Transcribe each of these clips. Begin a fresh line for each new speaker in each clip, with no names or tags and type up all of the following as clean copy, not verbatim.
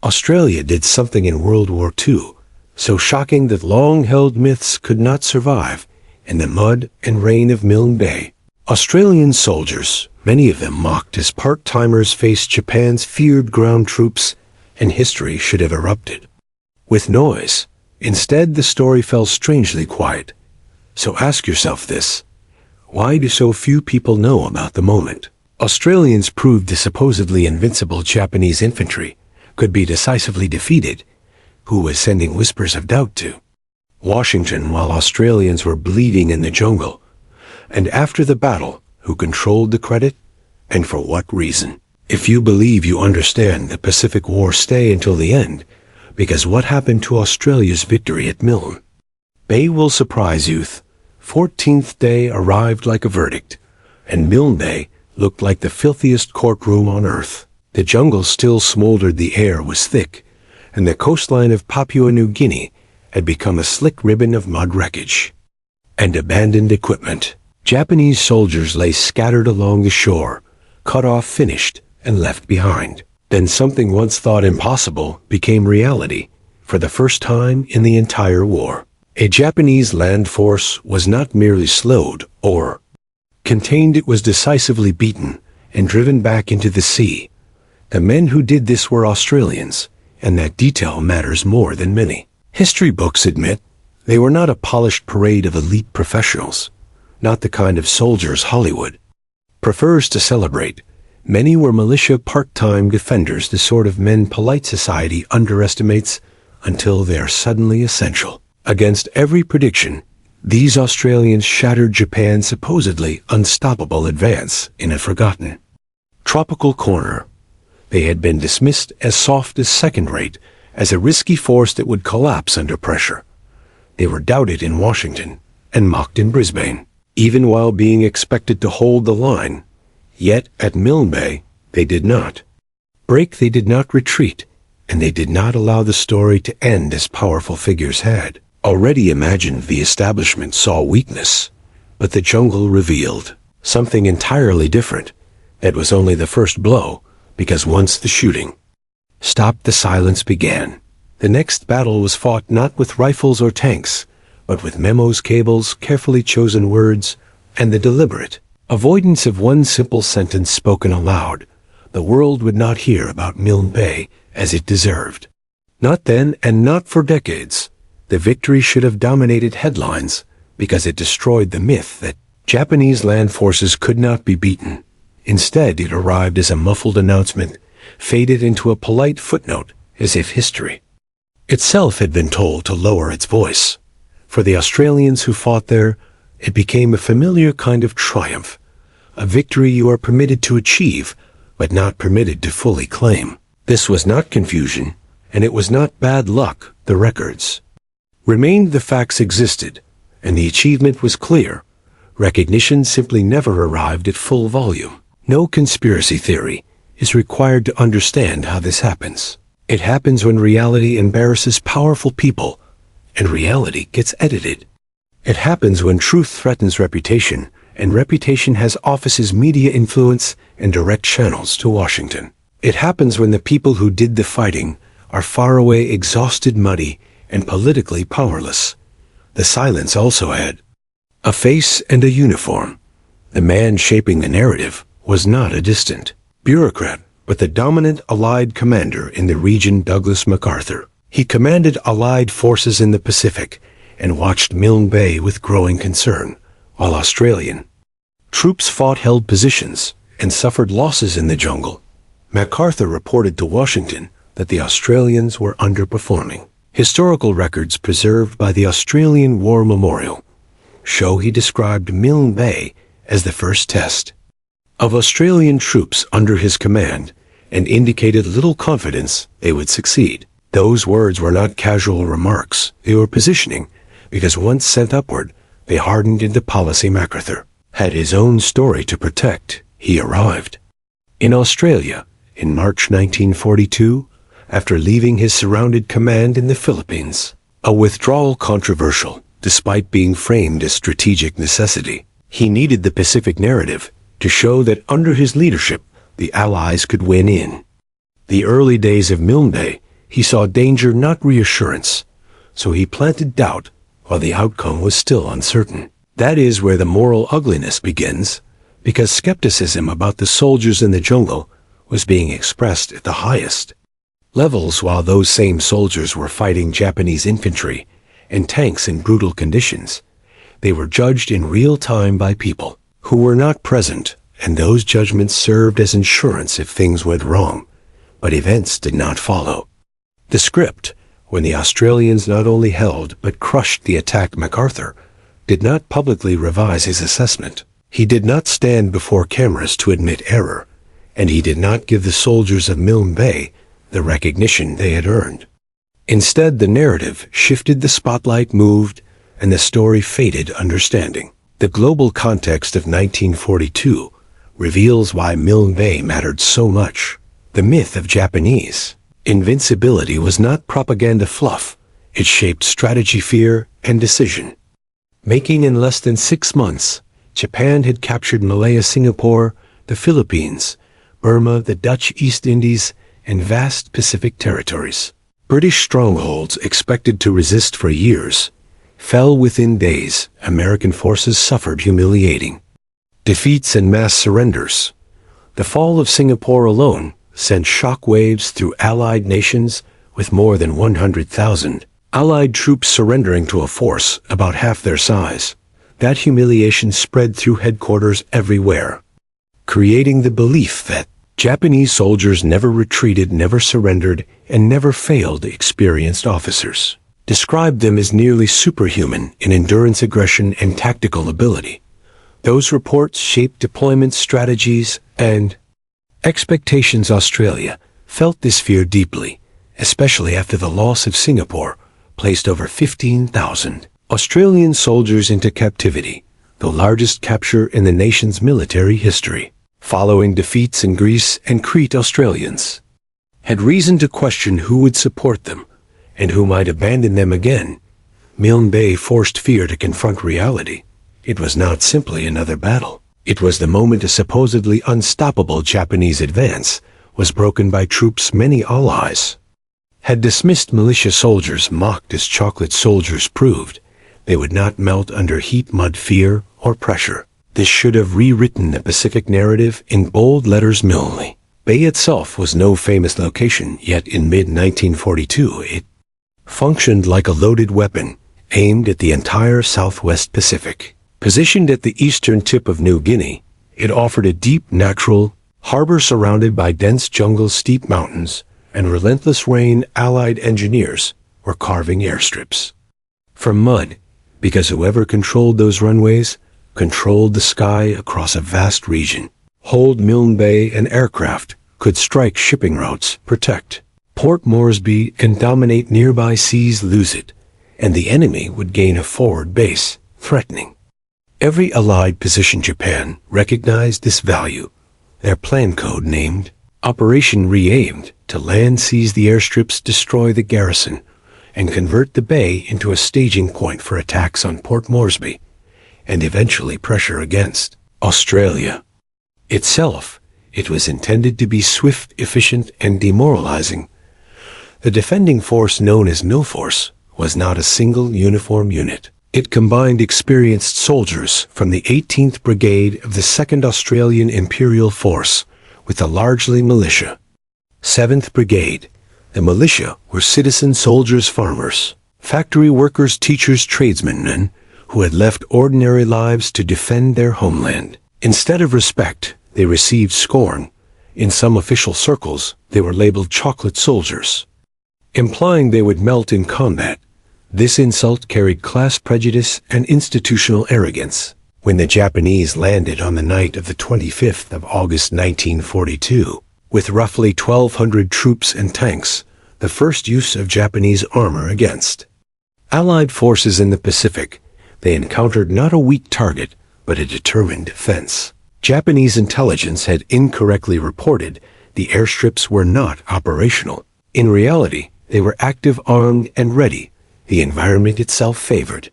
Australia did something in World War II, so shocking that long-held myths could not survive in the mud and rain of Milne Bay. Australian soldiers, many of them mocked as part-timers, faced Japan's feared ground troops, and history should have erupted with noise. Instead, the story fell strangely quiet. So ask yourself this: why do so few people know about the moment Australians proved the supposedly invincible Japanese infantry could be decisively defeated? Who was sending whispers of doubt to Washington while Australians were bleeding in the jungle? And after the battle, who controlled the credit, and for what reason? If you believe you understand the Pacific War, stay until the end, because what happened to Australia's victory at Milne Bay will surprise you. 14th day arrived like a verdict, and Milne Bay looked like the filthiest courtroom on earth. The jungle still smoldered, the air was thick, and the coastline of Papua New Guinea had become a slick ribbon of mud wreckage and abandoned equipment. Japanese soldiers lay scattered along the shore, cut off, finished, and left behind. Then something once thought impossible became reality for the first time in the entire war. A Japanese land force was not merely slowed or contained, it was decisively beaten and driven back into the sea. The men who did this were Australians, and that detail matters more than many history books admit. They were not a polished parade of elite professionals, not the kind of soldiers Hollywood prefers to celebrate. Many were militia, part-time defenders, the sort of men polite society underestimates until they are suddenly essential. Against every prediction, these Australians shattered Japan's supposedly unstoppable advance in a forgotten tropical corner. They had been dismissed as soft, as second-rate, as a risky force that would collapse under pressure. They were doubted in Washington and mocked in Brisbane, even while being expected to hold the line. Yet at Milne Bay, they did not break, they did not retreat, and they did not allow the story to end as powerful figures had already imagined. The establishment saw weakness, but the jungle revealed something entirely different. That was only the first blow, because once the shooting stopped, the silence began. The next battle was fought not with rifles or tanks, but with memos, cables, carefully chosen words, and the deliberate avoidance of one simple sentence spoken aloud. The world would not hear about Milne Bay as it deserved. Not then, and not for decades. The victory should have dominated headlines, because it destroyed the myth that Japanese land forces could not be beaten. Instead, it arrived as a muffled announcement, faded into a polite footnote, as if history itself had been told to lower its voice. For the Australians who fought there, it became a familiar kind of triumph, a victory you are permitted to achieve, but not permitted to fully claim. This was not confusion, and it was not bad luck. The records remained, the facts existed, and the achievement was clear. Recognition simply never arrived at full volume. No conspiracy theory is required to understand how this happens. It happens when reality embarrasses powerful people, and reality gets edited. It happens when truth threatens reputation, and reputation has offices, media influence, and direct channels to Washington. It happens when the people who did the fighting are far away, exhausted, muddy, and politically powerless. The silence also had a face and a uniform. The man shaping the narrative was not a distant bureaucrat, but the dominant Allied commander in the region, Douglas MacArthur. He commanded Allied forces in the Pacific and watched Milne Bay with growing concern, while Australian troops fought, held positions, and suffered losses in the jungle. MacArthur reported to Washington that the Australians were underperforming. Historical records preserved by the Australian War Memorial show he described Milne Bay as the first test of Australian troops under his command and indicated little confidence they would succeed. Those words were not casual remarks, they were positioning, because once sent upward, they hardened into policy. MacArthur had his own story to protect. He arrived in Australia in March 1942, after leaving his surrounded command in the Philippines. A withdrawal controversial, despite being framed as strategic necessity. He needed the Pacific narrative to show that under his leadership, the Allies could win in the early days of Milne Bay. He saw danger, not reassurance, so he planted doubt while the outcome was still uncertain. That is where the moral ugliness begins, because skepticism about the soldiers in the jungle was being expressed at the highest levels while those same soldiers were fighting Japanese infantry and tanks in brutal conditions. They were judged in real time by people who were not present, and those judgments served as insurance if things went wrong, but events did not follow. The script, when the Australians not only held but crushed the attacked MacArthur, did not publicly revise his assessment. He did not stand before cameras to admit error, and he did not give the soldiers of Milne Bay the recognition they had earned. Instead, the narrative shifted, the spotlight moved, and the story faded understanding. The global context of 1942 reveals why Milne Bay mattered so much. The myth of Japanese invincibility was not propaganda fluff. It shaped strategy, fear, and decision. Making in less than 6 months, Japan had captured Malaya, Singapore, the Philippines, Burma, the Dutch East Indies, and vast Pacific territories. British strongholds expected to resist for years fell within days. American forces suffered humiliating defeats and mass surrenders. The fall of Singapore alone sent shock waves through Allied nations, with more than 100,000 Allied troops surrendering to a force about half their size. That humiliation spread through headquarters everywhere, creating the belief that Japanese soldiers never retreated, never surrendered, and never failed. Experienced officers described them as nearly superhuman in endurance, aggression, and tactical ability. Those reports shaped deployment strategies and expectations. Australia felt this fear deeply, especially after the loss of Singapore placed over 15,000 Australian soldiers into captivity, the largest capture in the nation's military history. Following defeats in Greece and Crete, Australians had reason to question who would support them and who might abandon them again. Milne Bay forced fear to confront reality. It was not simply another battle. It was the moment a supposedly unstoppable Japanese advance was broken by troops many allies had dismissed. Militia soldiers, mocked as chocolate soldiers, proved they would not melt under heat, mud, fear, or pressure. This should have rewritten the Pacific narrative in bold letters. Milne Bay itself was no famous location, yet in mid-1942 it functioned like a loaded weapon aimed at the entire Southwest Pacific. Positioned at the eastern tip of New Guinea, it offered a deep natural harbor surrounded by dense jungle, steep mountains, and relentless rain. Allied engineers were carving airstrips from mud, because whoever controlled those runways controlled the sky across a vast region. Hold Milne Bay, and aircraft could strike shipping routes, protect Port Moresby, and dominate nearby seas. Lose it, and the enemy would gain a forward base, threatening every Allied position. Japan recognized this value. Their plan code, named Operation Re-aimed to land, seize the airstrips, destroy the garrison, and convert the bay into a staging point for attacks on Port Moresby, and eventually pressure against Australia itself. It was intended to be swift, efficient, and demoralizing. The defending force, known as No Force, was not a single uniform unit. It combined experienced soldiers from the 18th Brigade of the 2nd Australian Imperial Force with the largely militia 7th Brigade. The militia were citizen soldiers, farmers, factory workers, teachers, tradesmen, who had left ordinary lives to defend their homeland. Instead of respect, they received scorn. In some official circles, they were labeled chocolate soldiers, implying they would melt in combat. This insult carried class prejudice and institutional arrogance. When the Japanese landed on the night of the 25th of August 1942, with roughly 1,200 troops and tanks, the first use of Japanese armor against Allied forces in the Pacific, they encountered not a weak target, but a determined defense. Japanese intelligence had incorrectly reported the airstrips were not operational. In reality, they were active, armed, and ready. The environment itself favored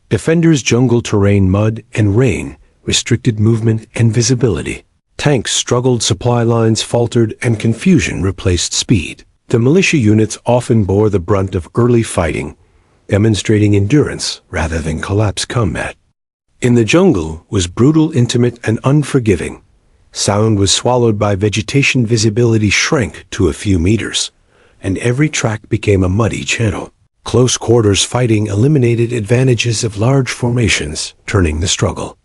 defenders. Jungle terrain, mud, and rain restricted movement and visibility. Tanks struggled, supply lines faltered, and confusion replaced speed. The militia units often bore the brunt of early fighting, demonstrating endurance rather than collapsed combat. In the jungle was brutal, intimate, and unforgiving. Sound was swallowed by vegetation, visibility shrank to a few meters, and every track became a muddy channel. Close quarters fighting eliminated advantages of large formations, turning the struggle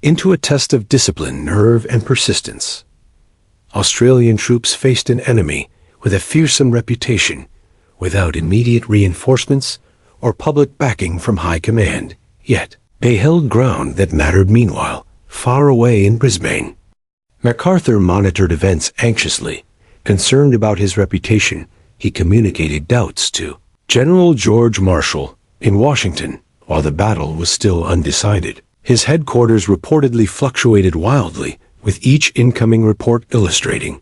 into a test of discipline, nerve, and persistence. Australian troops faced an enemy with a fearsome reputation, without immediate reinforcements or public backing from high command. Yet, they held ground that mattered. Meanwhile, far away in Brisbane, MacArthur monitored events anxiously. Concerned about his reputation, he communicated doubts to General George Marshall in Washington, while the battle was still undecided. His headquarters reportedly fluctuated wildly, with each incoming report illustrating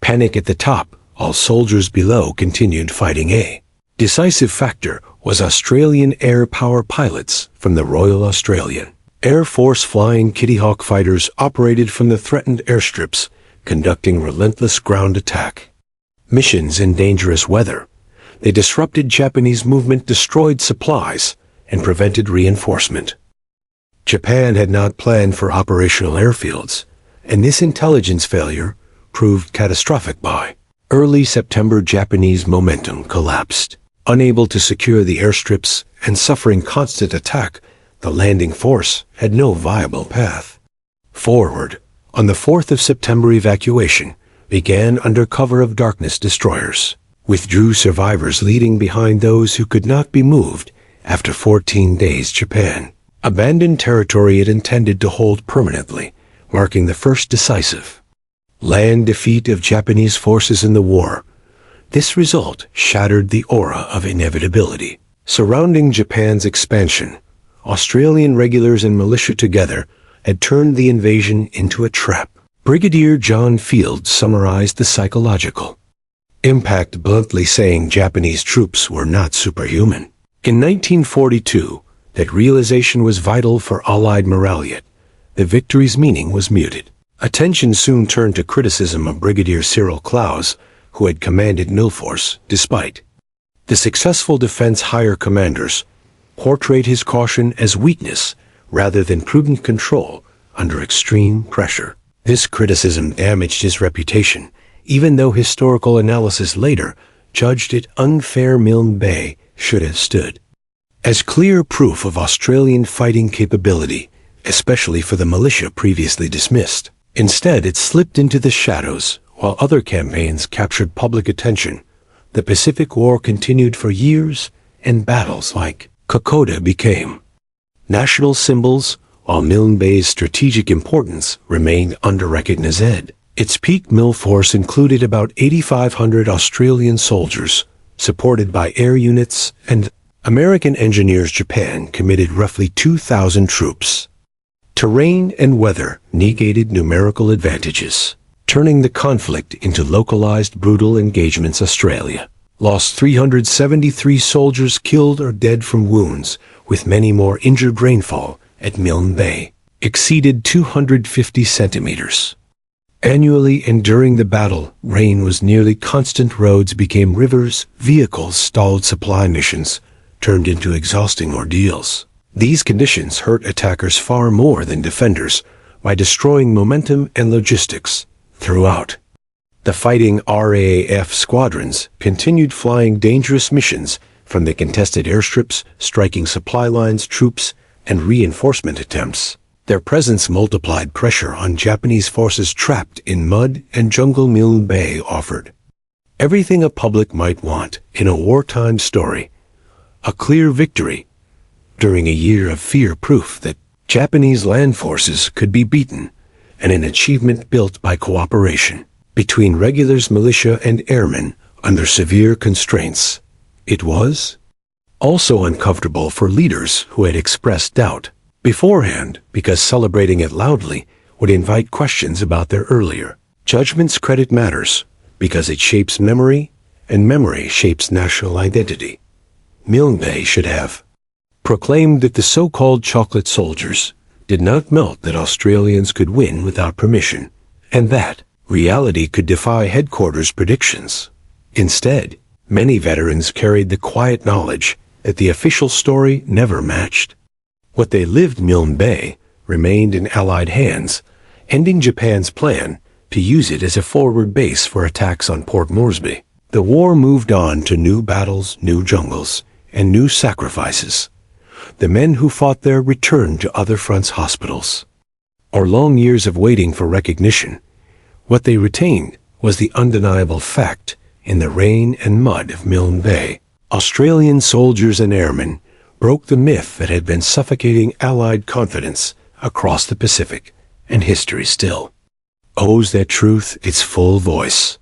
panic at the top, while soldiers below continued fighting. A decisive factor was Australian air power pilots from the Royal Australian Air Force. Flying Kitty Hawk fighters operated from the threatened airstrips, conducting relentless ground attack missions in dangerous weather. They disrupted Japanese movement, destroyed supplies, and prevented reinforcement. Japan had not planned for operational airfields, and this intelligence failure proved catastrophic. By early September, Japanese momentum collapsed. Unable to secure the airstrips and suffering constant attack, the landing force had no viable path forward. On the 4th of September, evacuation began under cover of darkness. Destroyers withdrew, survivors leading behind those who could not be moved. After 14 days, Japan abandoned territory it intended to hold permanently, marking the first decisive land defeat of Japanese forces in the war. This result shattered the aura of inevitability surrounding Japan's expansion. Australian regulars and militia together had turned the invasion into a trap. Brigadier John Field summarized the psychological impact bluntly, saying Japanese troops were not superhuman. In 1942, that realization was vital for Allied morale, yet the victory's meaning was muted. Attention soon turned to criticism of Brigadier Cyril Claus, who had commanded Milforce. Despite the successful defense, higher commanders portrayed his caution as weakness rather than prudent control under extreme pressure. This criticism damaged his reputation, even though historical analysis later judged it unfair. Milne Bay should have stood as clear proof of Australian fighting capability, especially for the militia previously dismissed. Instead, it slipped into the shadows. While other campaigns captured public attention, the Pacific War continued for years, and battles like Kokoda became national symbols, while Milne Bay's strategic importance remained under-recognized. Its peak mill force included about 8,500 Australian soldiers, supported by air units and American engineers. Japan committed roughly 2,000 troops. Terrain and weather negated numerical advantages, turning the conflict into localized, brutal engagements. Australia lost 373 soldiers killed or dead from wounds, with many more injured. Rainfall at Milne Bay exceeded 250 centimeters annually, and during the battle, rain was nearly constant. Roads became rivers, vehicles stalled, supply missions turned into exhausting ordeals. These conditions hurt attackers far more than defenders by destroying momentum and logistics. Throughout the fighting, RAAF squadrons continued flying dangerous missions from the contested airstrips, striking supply lines, troops, and reinforcement attempts. Their presence multiplied pressure on Japanese forces trapped in mud and jungle. Milne Bay offered everything a public might want in a wartime story: a clear victory during a year of fear, proof that Japanese land forces could be beaten, and an achievement built by cooperation between regulars, militia, and airmen under severe constraints. It was also uncomfortable for leaders who had expressed doubt beforehand, because celebrating it loudly would invite questions about their earlier judgments. Credit matters because it shapes memory, and memory shapes national identity. Milne Bay should have proclaimed that the so-called chocolate soldiers did not melt, that Australians could win without permission, and that reality could defy headquarters predictions. Instead, many veterans carried the quiet knowledge that the official story never matched. What they lived in Milne Bay remained in Allied hands, ending Japan's plan to use it as a forward base for attacks on Port Moresby. The war moved on to new battles, new jungles, and new sacrifices. The men who fought there returned to other fronts' hospitals. Or long years of waiting for recognition, what they retained was the undeniable fact in the rain and mud of Milne Bay. Australian soldiers and airmen broke the myth that had been suffocating Allied confidence across the Pacific, and history still owes that truth its full voice.